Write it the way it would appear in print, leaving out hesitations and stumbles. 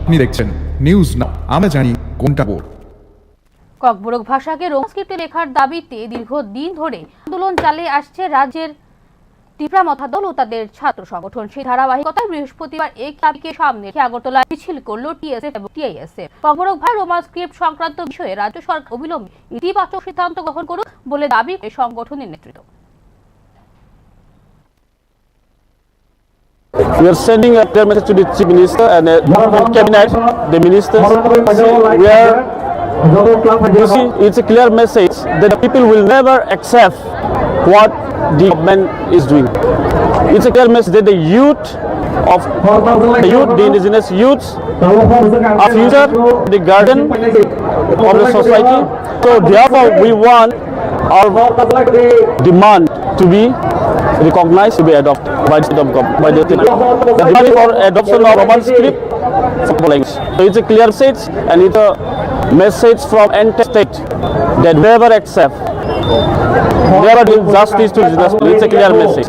আপনি দেখছেন news now, আমরা জানি কোনটা বড়। ককবরক ভাষাকে রোমান স্ক্রিপ্টে লেখার দাবিতে দীর্ঘদিন ধরে আন্দোলন চালিয়ে আসছে রাজ্যের ত্রিপুরা মথাদল ও তাদের ছাত্র সংগঠন। সেই ধারাবাহিকতায় বৃহস্পতিবার এই দাবিকে সামনে রেখে আগরতলায় মিছিল করল টিএসএফ এবং টিআইএসএফ। ককবরক ভাষা রোমান স্ক্রিপ্ট সংক্রান্ত বিষয়ে রাজ্য সরকার অবিলম্বে ইতিবাচক সিদ্ধান্ত গ্রহণ করুক বলে দাবি করে সংগঠনের নেতৃত্ব। We are sending a clear message to the Chief Minister and Cabinet, the ministers, where you see, it's a clear message that the people will never accept what the government is doing. It's a clear message that the youth, the indigenous youths, are future, the guardian of the society. So therefore, we want our demand to be recognized, to be adopted by the state government, by the state. The demand for adoption of Roman script for language. So it's a clear message, and it's a message from entire state that never accept, never do justice to justice. It's a clear message.